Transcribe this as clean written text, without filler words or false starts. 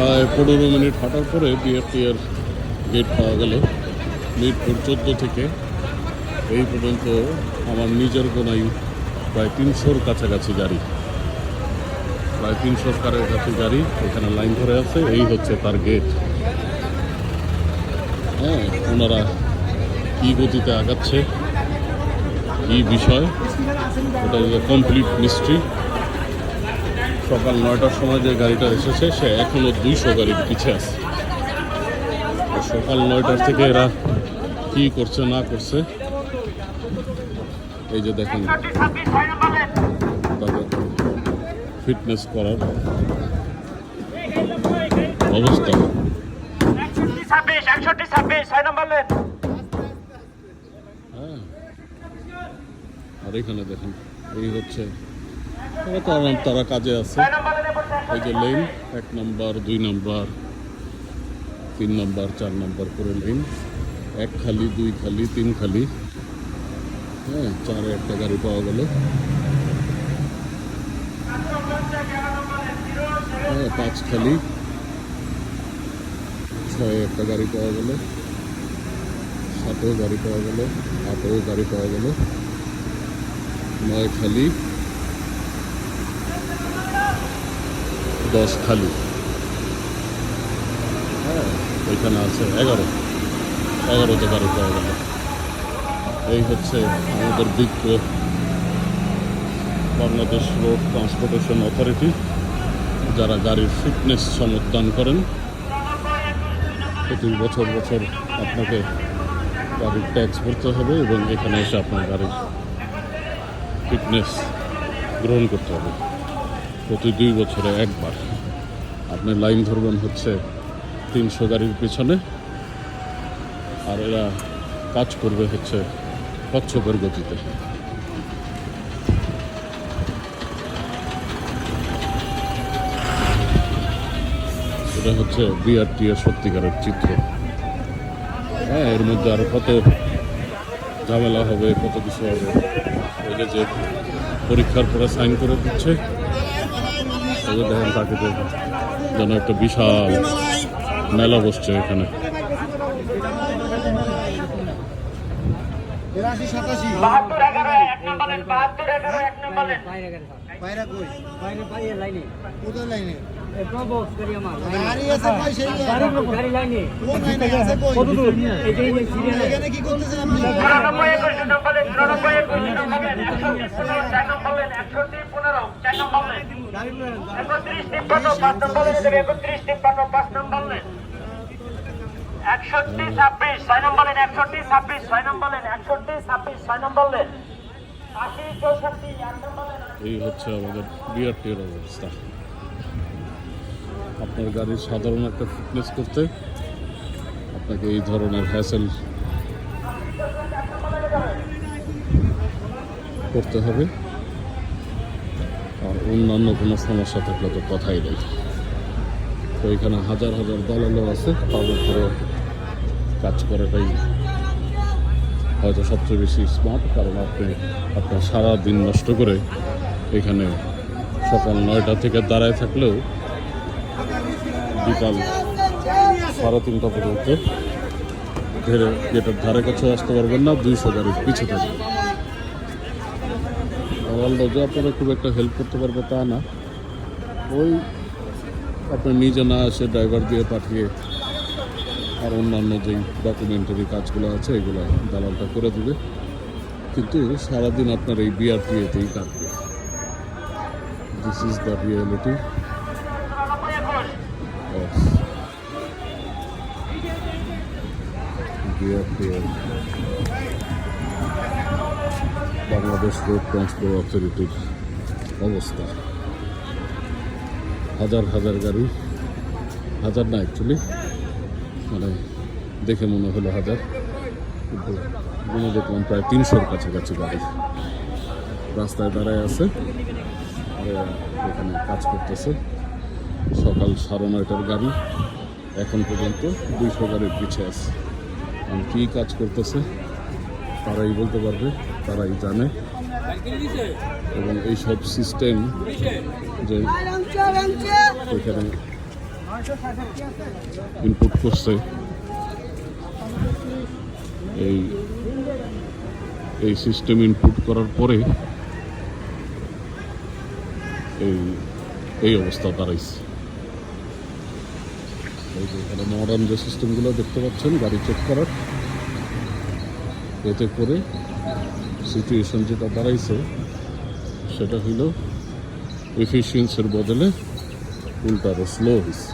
প্রায় 15 মিনিট হাঁটার পরে বিআরটি এর গেট পাওয়া গেল। মিরপুর 14 থেকে এই পর্যন্ত আমার নিজের গোনায় প্রায় 300-র কাছাকাছি গাড়ি, প্রায় 300 কারের কাছে গাড়ি এখানে লাইন ধরে আছে। এই হচ্ছে তার গেট। হ্যাঁ, ওনারা কী গতিতে আগাচ্ছে, কী বিষয়, ওটা কমপ্লিট মিস্ট্রি। সকাল 9টার সময় যে গাড়িটা এসেছে সে এখনও 200 গাড়ির পিছিয়ে আছে। সকাল 9টার থেকে এরা কি করছে না করছে, এই যে দেখেন তাদের ফিটনেস করার অবস্থা। হ্যাঁ, আর এখানে দেখেন এই হচ্ছে তারা কাজে আছে। এই যে লেন 1 নম্বর, 2 নম্বর, 3 নম্বর, 4 নম্বর করে লেন, 1 খালি, 2 খালি, 3 খালি। হ্যাঁ, 4-এ একটা গাড়ি পাওয়া গেল। হ্যাঁ, 5 খালি, 6-এ একটা গাড়ি পাওয়া গেল, 7-এও গাড়ি পাওয়া গেল, 8-এও গাড়ি পাওয়া গেল, 9 খালি, 10 খালি। হ্যাঁ, এখানে আছে 11-তে গাড়ি পাওয়া গেল। এই হচ্ছে আমাদের বিজ্ঞ বাংলাদেশ রোড ট্রান্সপোর্টেশন অথরিটি, যারা গাড়ির ফিটনেস সমর্থন করেন। প্রতি বছর আপনাকে গাড়ির ট্যাক্স ভরতে হবে এবং এখানে এসে আপনার গাড়ির ফিটনেস গ্রহণ করতে হবে। প্রতি 2 বছরে একবার আপনি লাইন ধরবেন হচ্ছে 300 গাড়ির পিছনে, আর এরা কাজ করবে হচ্ছে কচ্ছপের গতিতে। এটা হচ্ছে বিআরটি এর সত্যিকারের চিত্র। হ্যাঁ, এর মধ্যে আরো কত ঝামেলা হবে, কত কিছু হবে। এই যে পরীক্ষার পরে সাইন করে দিচ্ছে, দেখেন তাকে যেন একটা বিশাল মেলা বসছে এখানে। এই হচ্ছে আমাদের বিআরটির অবস্থা। আপনার গাড়ির সাধারণ একটা ফিটনেস করতে আপনাকে এই ধরনের হ্যাসেল করতে হবে, আর অন্যান্য কোনো সমস্যা থাকলে তো কথাই নেই। তো এখানে হাজার দালালও আছে, তাদের উপরে কাজ করাটাই হয়তো সবচেয়ে বেশি স্মার্ট। কারণ আপনি আপনার সারা দিন নষ্ট করে এখানে সকাল 9টা থেকে দাঁড়ায় থাকলেও বিকাল 3:30 পর্যন্ত গেটের ধারে কাছে আসতে পারবেন না, 200 গাড়ির পিছিয়ে থাকবেন। যে আপনারা খুব একটা হেল্প করতে পারবে তা না, ওই আপনি নিজে না এসে ড্রাইভার দিয়ে পাঠিয়ে আর অন্যান্য যেই ডকুমেন্টারি কাজগুলো আছে এগুলো দালালটা করে দেবে, কিন্তু সারাদিন আপনার এই বিআরটিএতেই কাটবে। This is the reality. Bangladesh road transport অথরিটির অবস্থা। হাজার গাড়ি, হাজার না অ্যাকচুয়ালি, মানে দেখে মনে হলো হাজার, কিন্তু মনে দেখলাম প্রায় 300-র কাছাকাছি গাড়ি রাস্তায় দাঁড়ায় আছে, এখানে কাজ করতেছে। সকাল 9:30-টার গাড়ি, এখন পর্যন্ত 200 গাড়ির পিছিয়ে আছে। কী কাজ করতেছে তারাই বলতে পারবে, তারাই জানে। এবং এইসব সিস্টেম যে এখানে ইনপুট করছে, এই সিস্টেম ইনপুট করার পরে এই অবস্থা দাঁড়াইছে। এই যে এখানে মডার্ন যে সিস্টেমগুলো দেখতে পাচ্ছেন গাড়ি চেক করার, এতে করে সিচুয়েশন যেটা দাঁড়াইছে সেটা হইল এফিসিয়েন্সির বদলে উল্টা আরো স্লো হয়েছে।